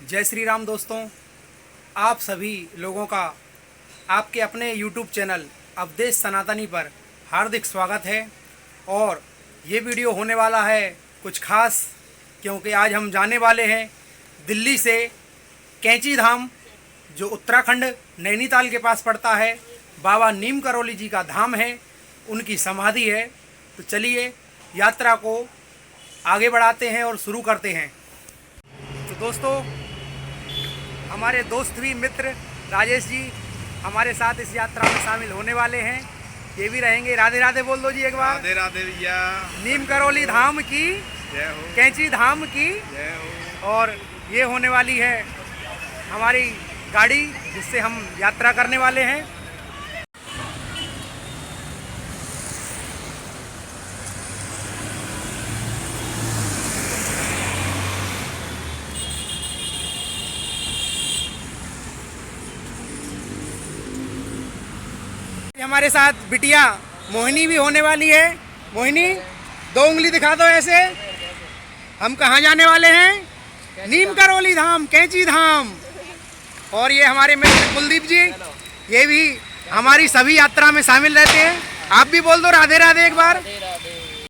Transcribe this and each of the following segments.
जय श्री राम दोस्तों, आप सभी लोगों का आपके अपने YouTube चैनल अवधेश सनातनी पर हार्दिक स्वागत है। और ये वीडियो होने वाला है कुछ खास, क्योंकि आज हम जाने वाले हैं दिल्ली से कैंची धाम, जो उत्तराखंड नैनीताल के पास पड़ता है। बाबा नीम करौली जी का धाम है, उनकी समाधि है। तो चलिए यात्रा को आगे बढ़ाते हैं और शुरू करते हैं। तो दोस्तों, हमारे दोस्त भी मित्र राजेश जी हमारे साथ इस यात्रा में शामिल होने वाले हैं। ये भी रहेंगे। राधे राधे बोल दो जी एक बार। राधे राधे भैया। नीम करौली धाम की जय हो, कैंची धाम की जय हो। और ये होने वाली है हमारी गाड़ी, जिससे हम यात्रा करने वाले हैं। हमारे साथ बिटिया मोहिनी भी होने वाली है। मोहिनी, 2 उंगली दिखा दो ऐसे। हम कहाँ जाने वाले हैं? नीम करौली धाम, कैंची धाम। और ये हमारे मित्र कुलदीप जी, ये भी हमारी सभी यात्रा में शामिल रहते हैं। आप भी बोल दो राधे राधे एक बार।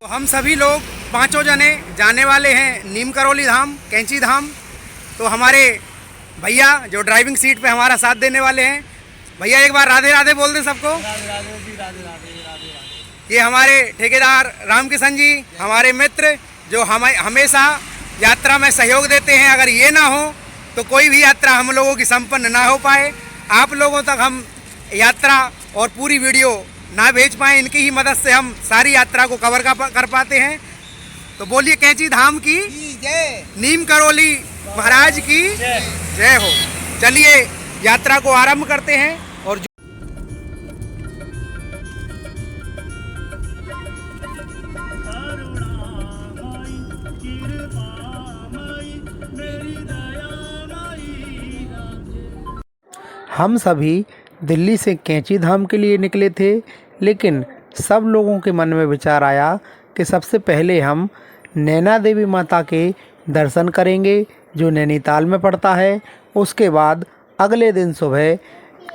तो हम सभी लोग 5 जने जाने वाले हैं नीम करौली धाम, कैंची धाम। तो हमारे भैया जो ड्राइविंग सीट पे हमारा साथ देने वाले हैं, भैया एक बार राधे राधे बोल दें सबको। ये हमारे ठेकेदार रामकिशन जी, हमारे मित्र जो हमें हमेशा यात्रा में सहयोग देते हैं। अगर ये ना हो तो कोई भी यात्रा हम लोगों की संपन्न ना हो पाए। आप लोगों तक हम यात्रा और पूरी वीडियो ना भेज पाए, इनकी ही मदद से हम सारी यात्रा को कवर कर पाते हैं। तो बोलिए कैंची धाम की जय, नीम करौली महाराज की जय हो। चलिए यात्रा को आरंभ करते हैं। और हम सभी दिल्ली से कैंची धाम के लिए निकले थे, लेकिन सब लोगों के मन में विचार आया कि सबसे पहले हम नैना देवी माता के दर्शन करेंगे, जो नैनीताल में पड़ता है। उसके बाद अगले दिन सुबह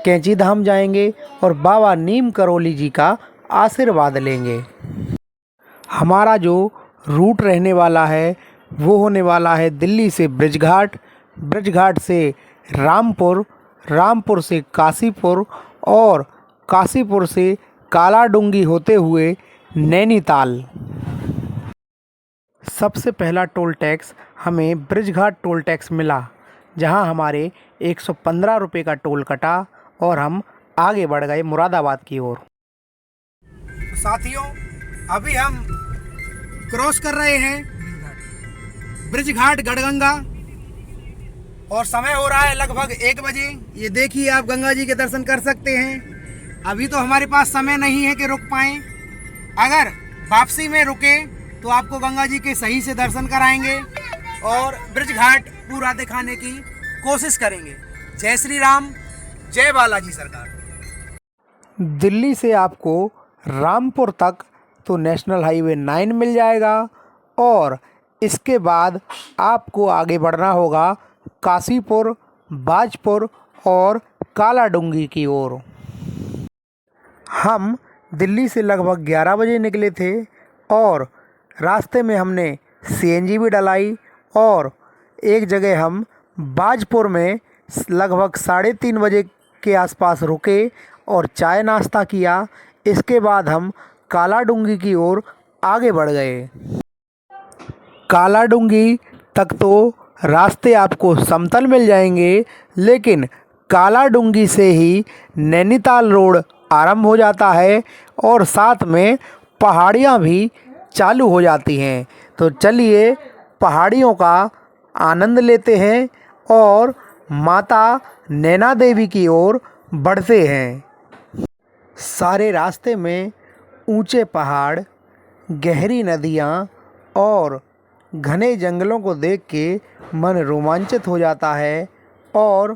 कैंची धाम जाएंगे और बाबा नीम करौली जी का आशीर्वाद लेंगे। हमारा जो रूट रहने वाला है वो होने वाला है दिल्ली से ब्रिजघाट, ब्रिजघाट से रामपुर, रामपुर से काशीपुर और काशीपुर से कालाडूंगी होते हुए नैनीताल। सबसे पहला टोल टैक्स हमें ब्रिजघाट टोल टैक्स मिला, जहां हमारे 115 रुपये का टोल कटा और हम आगे बढ़ गए मुरादाबाद की ओर। तो साथियों, अभी हम क्रॉस कर रहे हैं ब्रिजघाट गढ़गंगा और समय हो रहा है लगभग 1 बजे। ये देखिए, आप गंगा जी के दर्शन कर सकते हैं। अभी तो हमारे पास समय नहीं है कि रुक पाएँ। अगर वापसी में रुके तो आपको गंगा जी के सही से दर्शन कराएंगे और ब्रिजघाट पूरा दिखाने की कोशिश करेंगे। जय श्री राम, जय बालाजी सरकार। दिल्ली से आपको रामपुर तक तो नेशनल हाईवे 9 मिल जाएगा और इसके बाद आपको आगे बढ़ना होगा काशीपुर, बाजपुर और कालाडूंगी की ओर। हम दिल्ली से लगभग 11 बजे निकले थे और रास्ते में हमने सीएनजी भी डलाई और एक जगह हम बाजपुर में लगभग 3:30 बजे के आसपास रुके और चाय नाश्ता किया। इसके बाद हम कालाडूंगी की ओर आगे बढ़ गए। कालाडूंगी तक तो रास्ते आपको समतल मिल जाएंगे, लेकिन कालाडूंगी से ही नैनीताल रोड आरंभ हो जाता है और साथ में पहाड़ियाँ भी चालू हो जाती हैं। तो चलिए पहाड़ियों का आनंद लेते हैं और माता नैना देवी की ओर बढ़ते हैं। सारे रास्ते में ऊंचे पहाड़, गहरी नदियाँ और घने जंगलों को देख के मन रोमांचित हो जाता है और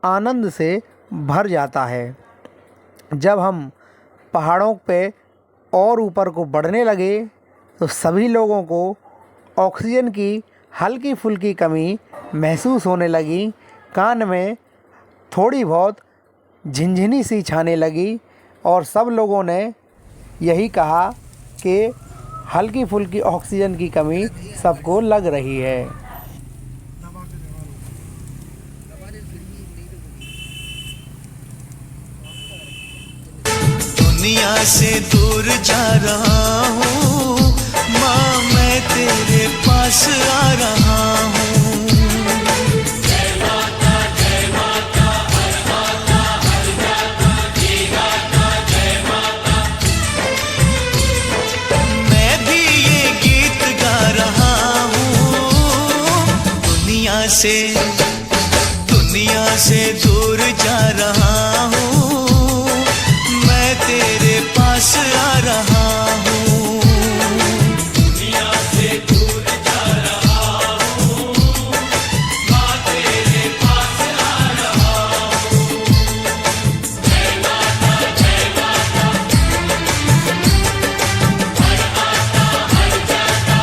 आनंद से भर जाता है। जब हम पहाड़ों पे और ऊपर को बढ़ने लगे तो सभी लोगों को ऑक्सीजन की हल्की फुल्की कमी महसूस होने लगी। कान में थोड़ी बहुत झिनझिनी सी छाने लगी और सब लोगों ने यही कहा कि हल्की फुल्की ऑक्सीजन की कमी सबको लग रही है। दुनिया से दूर जा रहा हूँ माँ, मैं तेरे पास आ रहा हूँ। जय माता हर माता हर जाता जी गाता जय माता। मैं भी ये गीत गा रहा हूँ। दुनिया से दूर जा रहा हूँ, मैं तेरे पास आ रहा हूँ। दुनिया से दूर जा रहा हूँ, मैं तेरे पास आ रहा हूँ। जय माता हर आता हर जाता।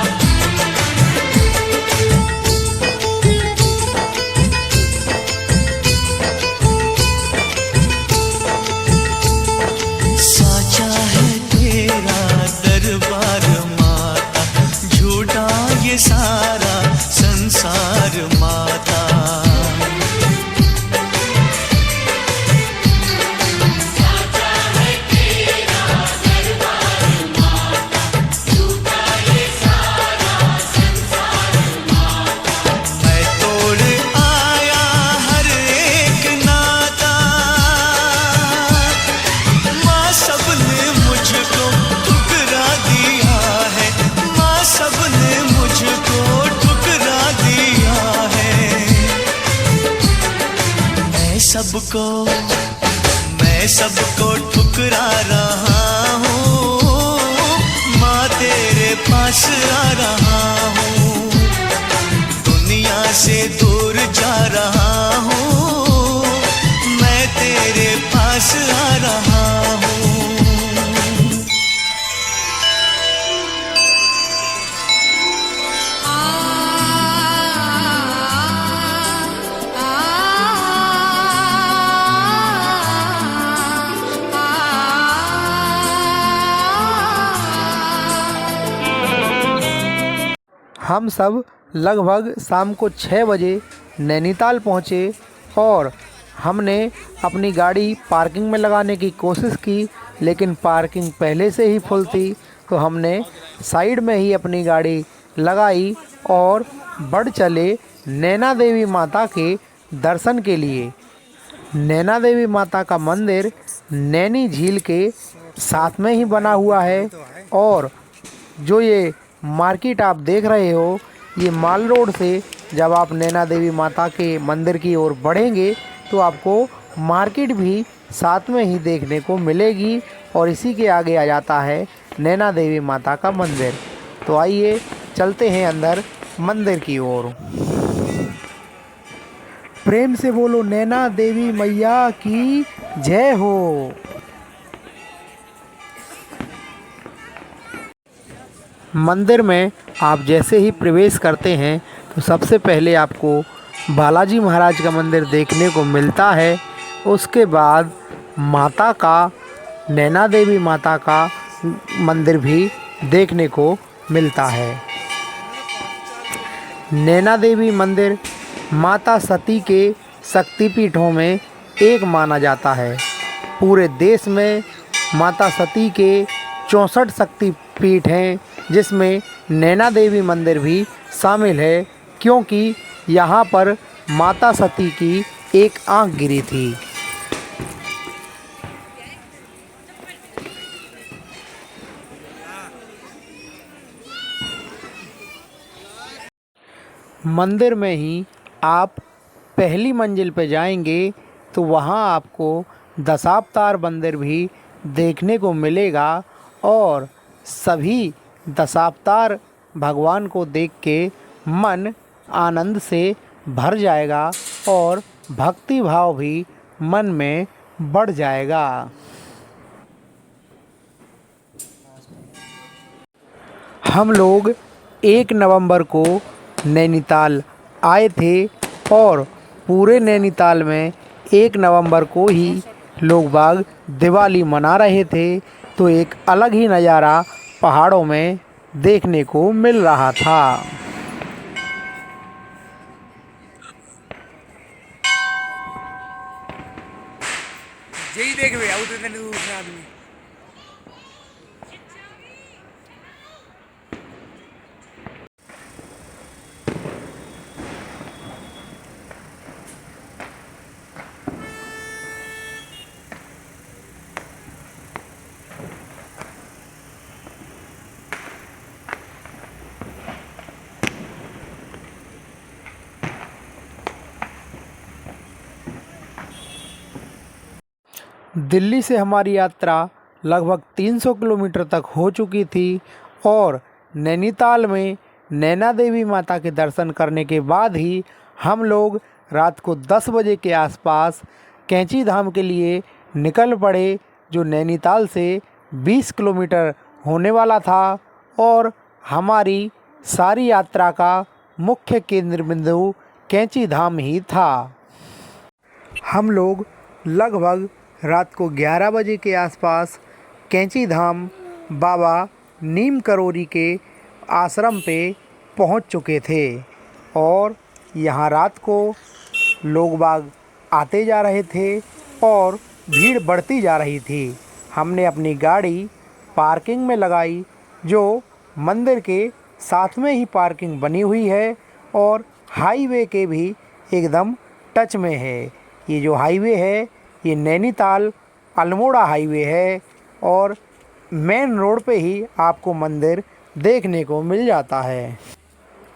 साचा है तेरा दरबार माता, झूठा ये सारा संसार माता। साचा है तेरा दरबार माता, झूठा ये सारा संसार माता। मैं तोड़ आया हर एक नाता, माँ सबने मुझको ठुकरा दिया है, माँ सबने मुझको ठुकरा दिया है। मैं सबको ठुकरा रहा हूँ, माँ तेरे पास आ रहा हूँ। दुनिया से दूर जा रहा हूँ, मैं तेरे पास आ रहा हूँ। हम सब लगभग शाम को 6 बजे नैनीताल पहुँचे और हमने अपनी गाड़ी पार्किंग में लगाने की कोशिश की, लेकिन पार्किंग पहले से ही फुल थी। तो हमने साइड में ही अपनी गाड़ी लगाई और बढ़ चले नैना देवी माता के दर्शन के लिए। नैना देवी माता का मंदिर नैनी झील के साथ में ही बना हुआ है और जो ये मार्केट आप देख रहे हो, ये माल रोड से जब आप नैना देवी माता के मंदिर की ओर बढ़ेंगे तो आपको मार्केट भी साथ में ही देखने को मिलेगी और इसी के आगे आ जाता है नैना देवी माता का मंदिर। तो आइए चलते हैं अंदर मंदिर की ओर। प्रेम से बोलो नैना देवी मैया की जय हो। मंदिर में आप जैसे ही प्रवेश करते हैं तो सबसे पहले आपको बालाजी महाराज का मंदिर देखने को मिलता है। उसके बाद माता का, नैना देवी माता का मंदिर भी देखने को मिलता है। नैना देवी मंदिर माता सती के शक्तिपीठों में एक माना जाता है। पूरे देश में माता सती के 64 शक्तिपीठ हैं, जिसमें नैना देवी मंदिर भी शामिल है, क्योंकि यहाँ पर माता सती की एक आंख गिरी थी। मंदिर में ही आप पहली मंजिल पर जाएंगे तो वहाँ आपको दशावतार मंदिर भी देखने को मिलेगा और सभी दशावतार भगवान को देख के मन आनंद से भर जाएगा और भक्ति भाव भी मन में बढ़ जाएगा। हम लोग 1 नवंबर को नैनीताल आए थे और पूरे नैनीताल में 1 नवंबर को ही लोग बाग दिवाली मना रहे थे, तो एक अलग ही नज़ारा पहाड़ों में देखने को मिल रहा था। यही देख भैया उतने दूर से आदमी। दिल्ली से हमारी यात्रा लगभग 300 किलोमीटर तक हो चुकी थी और नैनीताल में नैना देवी माता के दर्शन करने के बाद ही हम लोग रात को 10 बजे के आसपास कैंची धाम के लिए निकल पड़े, जो नैनीताल से 20 किलोमीटर होने वाला था और हमारी सारी यात्रा का मुख्य केंद्र बिंदु कैंची धाम ही था। हम लोग लगभग रात को 11 बजे के आसपास कैंची धाम बाबा नीम करोरी के आश्रम पे पहुंच चुके थे और यहाँ रात को लोग बाग आते जा रहे थे और भीड़ बढ़ती जा रही थी। हमने अपनी गाड़ी पार्किंग में लगाई, जो मंदिर के साथ में ही पार्किंग बनी हुई है और हाईवे के भी एकदम टच में है। ये जो हाईवे है ये नैनीताल अल्मोड़ा हाईवे है और मेन रोड पे ही आपको मंदिर देखने को मिल जाता है।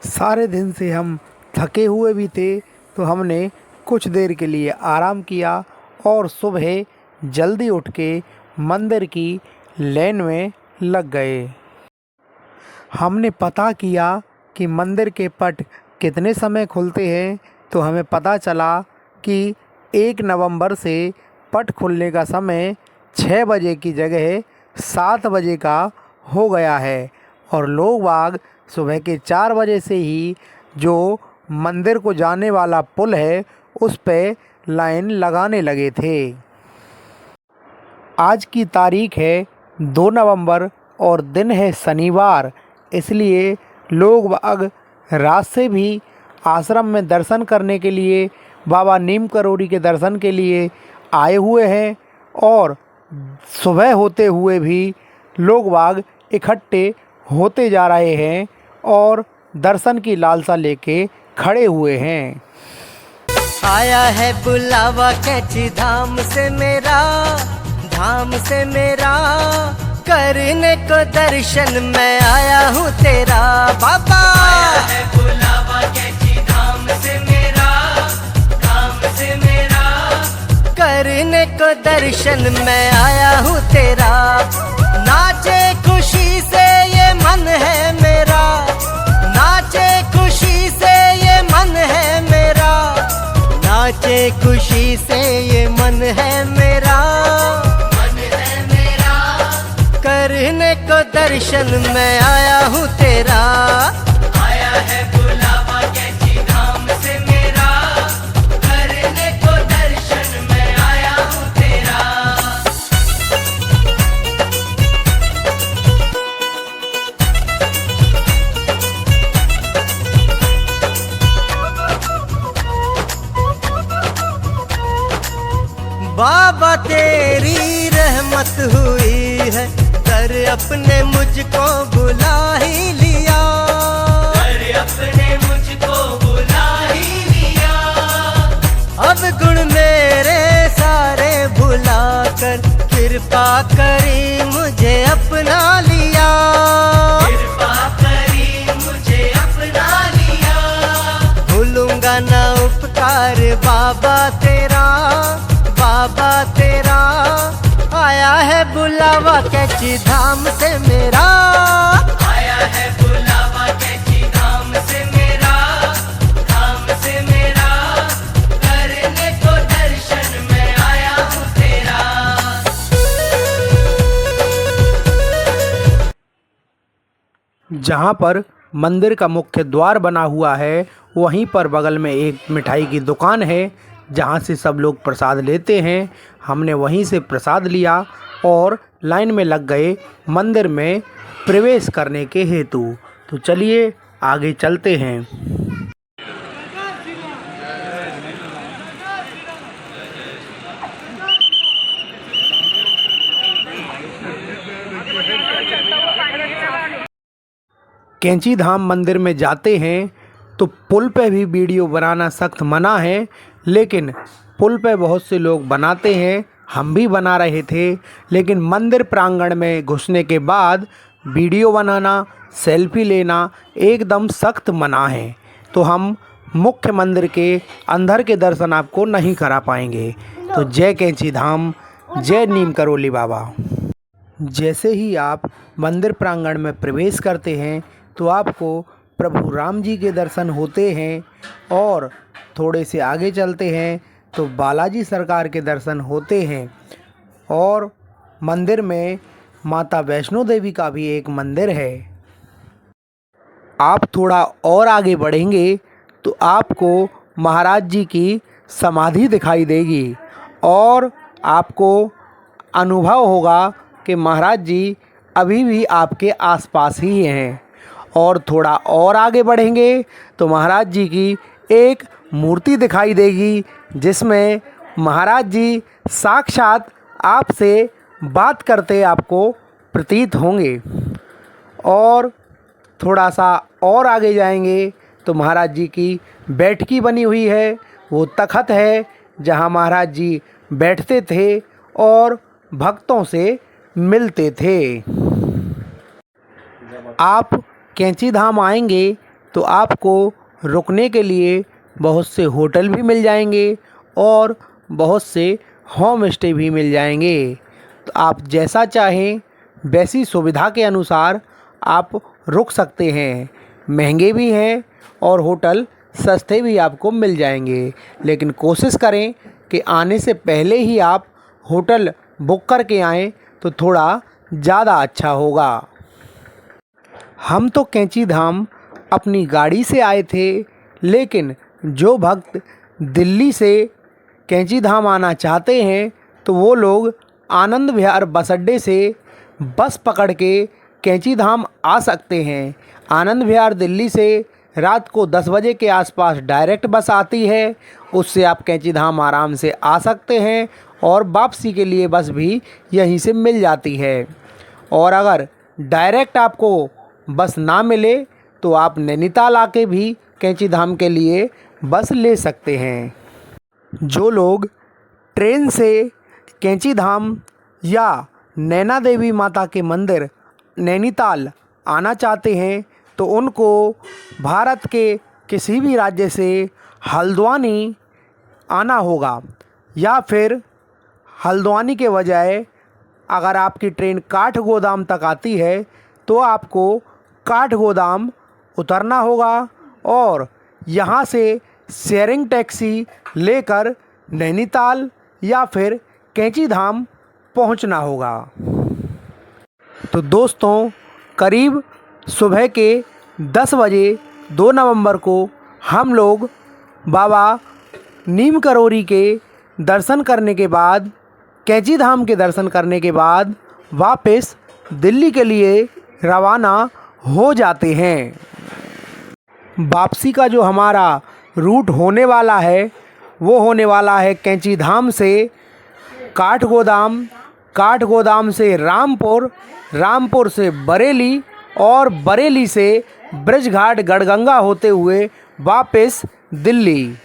सारे दिन से हम थके हुए भी थे, तो हमने कुछ देर के लिए आराम किया और सुबह जल्दी उठ के मंदिर की लाइन में लग गए। हमने पता किया कि मंदिर के पट कितने समय खुलते हैं, तो हमें पता चला कि 1 नवंबर से पट खुलने का समय 6 बजे की जगह 7 बजे का हो गया है और लोग बाग सुबह के 4 बजे से ही जो मंदिर को जाने वाला पुल है उस पे लाइन लगाने लगे थे। आज की तारीख है 2 नवंबर और दिन है शनिवार, इसलिए लोग बाग रात से भी आश्रम में दर्शन करने के लिए, बाबा नीम करोरी के दर्शन के लिए आए हुए हैं और सुबह होते हुए भी लोग बाग इकट्ठे होते जा रहे हैं और दर्शन की लालसा लेके खड़े हुए हैं। आया है बुलावा कैंची धाम से मेरा, धाम से मेरा, करने को दर्शन मैं आया हूँ तेरा बाबा। आया है बुलावा कैंची धाम से मेरा, धाम से मेरा, करने को दर्शन मैं आया हूँ तेरा। नाचे खुशी से ये मन है मेरा, नाचे खुशी से ये मन है मेरा, नाचे खुशी से ये मन है मेरा, मन है मेरा, करने को दर्शन मैं आया हूँ तेरा। आया है बुलावा कैंची धाम से मेरा, करने को दर्शन मैं आया हूँ तेरा। बाबा तेरी रहमत हुई है, दर अपने मुझको बुला ही लिया, दर अपने मुझको बुला ही लिया। अब गुण मेरे सारे भुला कर कृपा करी मुझे अपना लिया, कृपा करी मुझे अपना लिया। भूलूंगा ना उपकार बाबा तेरा, बाबा तेरा। आया है बुलावा कैंची धाम से मेरा, आया है बुलावा कैंची धाम से मेरा, धाम से मेरा, करने को दर्शन मैं आया हूँ तेरा। जहाँ पर मंदिर का मुख्य द्वार बना हुआ है, वहीं पर बगल में एक मिठाई की दुकान है जहां से सब लोग प्रसाद लेते हैं। हमने वहीं से प्रसाद लिया और लाइन में लग गए मंदिर में प्रवेश करने के हेतु। तो चलिए आगे चलते हैं। कैंची धाम मंदिर में जाते हैं तो पुल पे भी वीडियो बनाना सख्त मना है, लेकिन पुल पे बहुत से लोग बनाते हैं, हम भी बना रहे थे। लेकिन मंदिर प्रांगण में घुसने के बाद वीडियो बनाना, सेल्फी लेना एकदम सख्त मना है। तो हम मुख्य मंदिर के अंदर के दर्शन आपको नहीं करा पाएंगे। तो जय कैंची धाम, जय नीम करोली बाबा। जैसे ही आप मंदिर प्रांगण में प्रवेश करते हैं तो आपको प्रभु राम जी के दर्शन होते हैं, और थोड़े से आगे चलते हैं तो बालाजी सरकार के दर्शन होते हैं। और मंदिर में माता वैष्णो देवी का भी एक मंदिर है। आप थोड़ा और आगे बढ़ेंगे तो आपको महाराज जी की समाधि दिखाई देगी और आपको अनुभव होगा कि महाराज जी अभी भी आपके आसपास ही हैं। और थोड़ा और आगे बढ़ेंगे तो महाराज जी की एक मूर्ति दिखाई देगी जिसमें महाराज जी साक्षात आपसे बात करते आपको प्रतीत होंगे। और थोड़ा सा और आगे जाएंगे तो महाराज जी की बैठकी बनी हुई है, वो तख़्त है जहाँ महाराज जी बैठते थे और भक्तों से मिलते थे। आप कैंची धाम आएंगे तो आपको रुकने के लिए बहुत से होटल भी मिल जाएंगे और बहुत से होम स्टे भी मिल जाएंगे। तो आप जैसा चाहें वैसी सुविधा के अनुसार आप रुक सकते हैं। महंगे भी हैं और होटल सस्ते भी आपको मिल जाएंगे, लेकिन कोशिश करें कि आने से पहले ही आप होटल बुक करके आएँ तो थोड़ा ज़्यादा अच्छा होगा। हम तो कैंची धाम अपनी गाड़ी से आए थे, लेकिन जो भक्त दिल्ली से कैंची धाम आना चाहते हैं तो वो लोग आनंद विहार बस अड्डे से बस पकड़ के कैंची धाम आ सकते हैं। आनंद विहार दिल्ली से रात को 10 बजे के आसपास डायरेक्ट बस आती है, उससे आप कैंची धाम आराम से आ सकते हैं और वापसी के लिए बस भी यहीं से मिल जाती है। और अगर डायरेक्ट आपको बस ना मिले तो आप नैनीताल आके भी कैंची धाम के लिए बस ले सकते हैं। जो लोग ट्रेन से कैंची धाम या नैना देवी माता के मंदिर नैनीताल आना चाहते हैं तो उनको भारत के किसी भी राज्य से हल्द्वानी आना होगा, या फिर हल्द्वानी के बजाय अगर आपकी ट्रेन काठगोदाम तक आती है तो आपको काठगोदाम उतरना होगा और यहाँ से शेयरिंग टैक्सी लेकर नैनीताल या फिर कैंची धाम पहुँचना होगा। तो दोस्तों, करीब सुबह के 10 बजे 2 नवंबर को हम लोग बाबा नीम करोली के दर्शन करने के बाद, कैंची धाम के दर्शन करने के बाद वापस दिल्ली के लिए रवाना हो जाते हैं। वापसी का जो हमारा रूट होने वाला है वो होने वाला है कैंची धाम से काठगोदाम, काठगोदाम से रामपुर, रामपुर से बरेली और बरेली से ब्रिजघाट गढ़गंगा होते हुए वापस दिल्ली।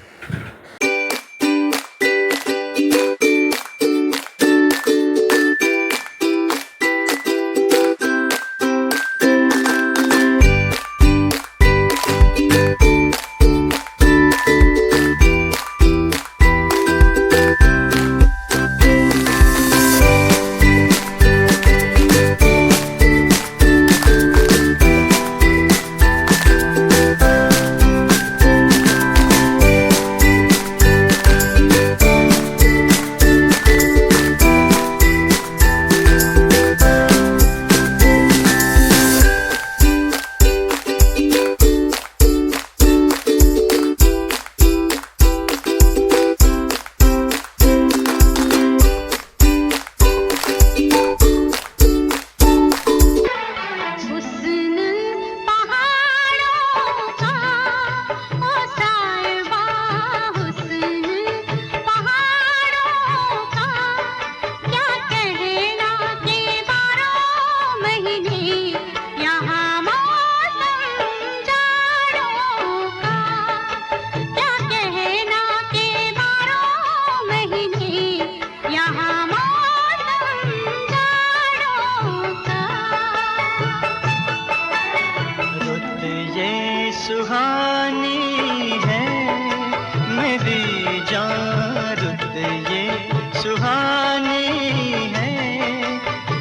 जान रुत ये सुहानी है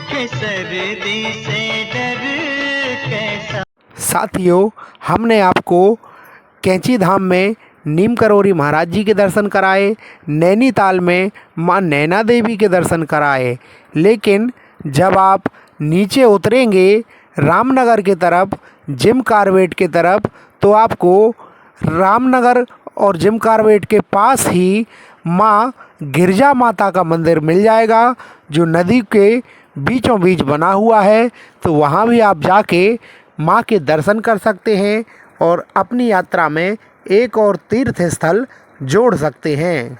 कि सर्दी से डर कैसा। साथियों, हमने आपको कैंची धाम में नीम करोरी महाराज जी के दर्शन कराए, नैनीताल में माँ नैना देवी के दर्शन कराए, लेकिन जब आप नीचे उतरेंगे रामनगर के तरफ, जिम कार्बेट के तरफ, तो आपको रामनगर और जिम कार्बेट के पास ही माँ गिरजा माता का मंदिर मिल जाएगा, जो नदी के बीचों बीच बना हुआ है। तो वहाँ भी आप जाके माँ के दर्शन कर सकते हैं और अपनी यात्रा में एक और तीर्थ स्थल जोड़ सकते हैं।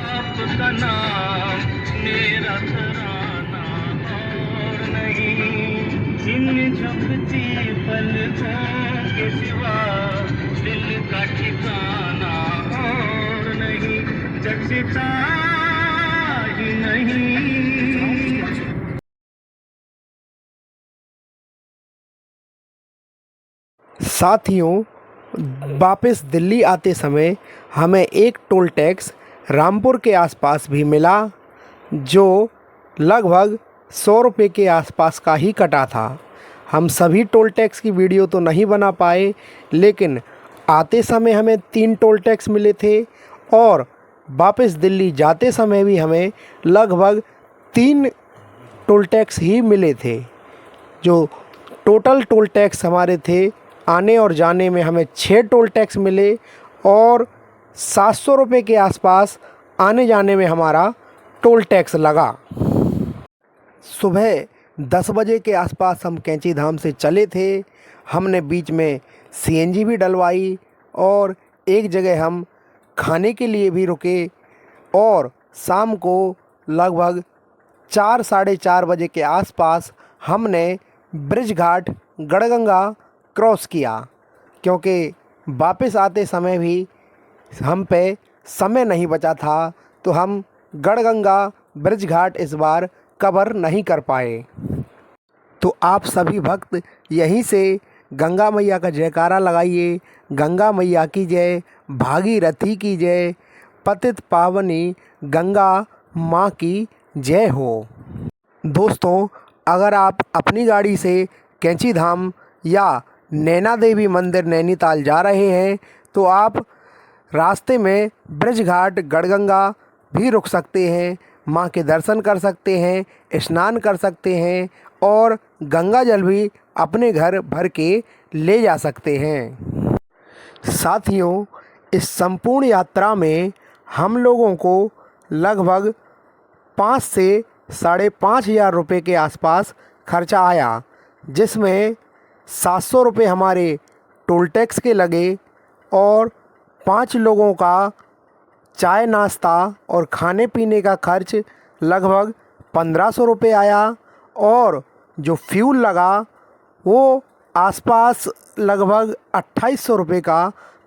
आपका नाम मेरा तराना और नहीं, इन झपटी पलकों के सिवा दिल का ठिकाना और नहीं, जगता ही नहीं। साथियों, वापस दिल्ली आते समय हमें एक टोल टैक्स रामपुर के आसपास भी मिला, जो लगभग 100 रुपये के आसपास का ही कटा था। हम सभी टोल टैक्स की वीडियो तो नहीं बना पाए, लेकिन आते समय हमें 3 टोल टैक्स मिले थे और वापस दिल्ली जाते समय भी हमें लगभग 3 टोल टैक्स ही मिले थे। जो टोटल टोल टैक्स हमारे थे, आने और जाने में हमें 6 टोल टैक्स मिले और 700 रुपये के आसपास आने जाने में हमारा टोल टैक्स लगा। सुबह 10 बजे के आसपास हम कैंची धाम से चले थे। हमने बीच में सीएनजी भी डलवाई और एक जगह हम खाने के लिए भी रुके और शाम को लगभग 4 साढ़े 4 बजे के आसपास हमने ब्रिज घाट गढ़गंगा क्रॉस किया, क्योंकि वापस आते समय भी हम पे समय नहीं बचा था, तो हम गढ़गंगा ब्रिज घाट इस बार कवर नहीं कर पाए। तो आप सभी भक्त यहीं से गंगा मैया का जयकारा लगाइए, गंगा मैया की जय, भागीरथी की जय, पतित पावनी गंगा माँ की जय हो। दोस्तों, अगर आप अपनी गाड़ी से कैंची धाम या नैना देवी मंदिर नैनीताल जा रहे हैं, तो आप रास्ते में ब्रिज घाट गढ़गंगा भी रुक सकते हैं, माँ के दर्शन कर सकते हैं, स्नान कर सकते हैं और गंगा जल भी अपने घर भर के ले जा सकते हैं। साथियों, इस संपूर्ण यात्रा में हम लोगों को लगभग 5 से साढ़े 5,000 रुपये के आसपास खर्चा आया, जिसमें 700 रुपये हमारे टोल टैक्स के लगे और 5 लोगों का चाय नाश्ता और खाने पीने का खर्च लगभग 1500 रुपये आया और जो फ्यूल लगा वो आसपास लगभग 2800 रुपये का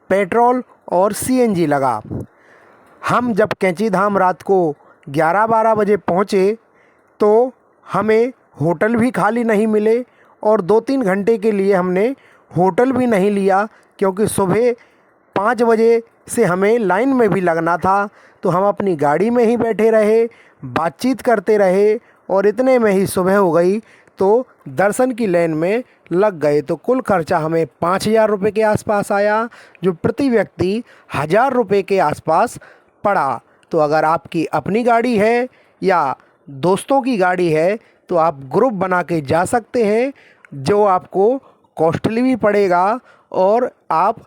पेट्रोल और सीएनजी लगा। हम जब कैंची धाम रात को 11-12 बजे पहुँचे तो हमें होटल भी खाली नहीं मिले और 2-3 घंटे के लिए हमने होटल भी नहीं लिया, क्योंकि सुबह 5 बजे से हमें लाइन में भी लगना था। तो हम अपनी गाड़ी में ही बैठे रहे, बातचीत करते रहे और इतने में ही सुबह हो गई, तो दर्शन की लाइन में लग गए। तो कुल खर्चा हमें 5,000 रुपये के आसपास आया, जो प्रति व्यक्ति 1,000 रुपये के आसपास पड़ा। तो अगर आपकी अपनी गाड़ी है या दोस्तों की गाड़ी है तो आप ग्रुप बना के जा सकते हैं, जो आपको कॉस्टली भी पड़ेगा और आप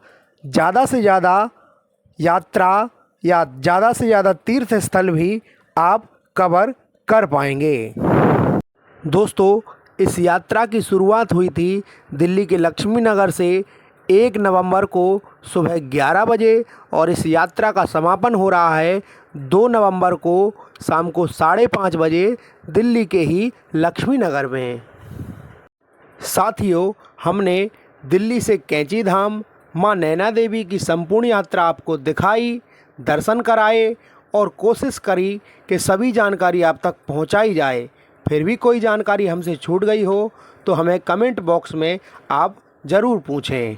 ज़्यादा से ज़्यादा यात्रा या ज़्यादा से ज़्यादा तीर्थ स्थल भी आप कवर कर पाएंगे। दोस्तों, इस यात्रा की शुरुआत हुई थी दिल्ली के लक्ष्मी नगर से 1 नवंबर को सुबह 11 बजे और इस यात्रा का समापन हो रहा है 2 नवंबर को शाम को 5:30 बजे दिल्ली के ही लक्ष्मी नगर में। साथियों, हमने दिल्ली से कैंची धाम, माँ नैना देवी की संपूर्ण यात्रा आपको दिखाई, दर्शन कराए और कोशिश करी कि सभी जानकारी आप तक पहुंचाई जाए। फिर भी कोई जानकारी हमसे छूट गई हो तो हमें कमेंट बॉक्स में आप ज़रूर पूछें।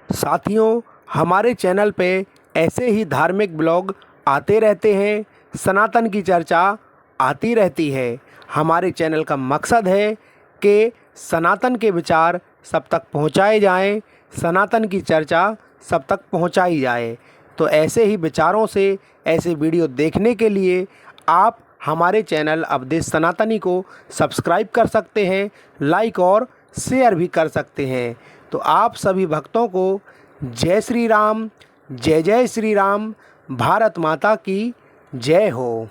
साथियों, हमारे चैनल पे ऐसे ही धार्मिक ब्लॉग आते रहते हैं, सनातन की चर्चा आती रहती है। हमारे चैनल का मकसद है कि सनातन के विचार सब तक पहुंचाए जाएं, सनातन की चर्चा सब तक पहुंचाई जाए। तो ऐसे ही विचारों से ऐसे वीडियो देखने के लिए आप हमारे चैनल अवधेश सनातनी को सब्सक्राइब कर सकते हैं, लाइक और शेयर भी कर सकते हैं। तो आप सभी भक्तों को जय श्री राम, जय जय श्री राम, भारत माता की जय हो।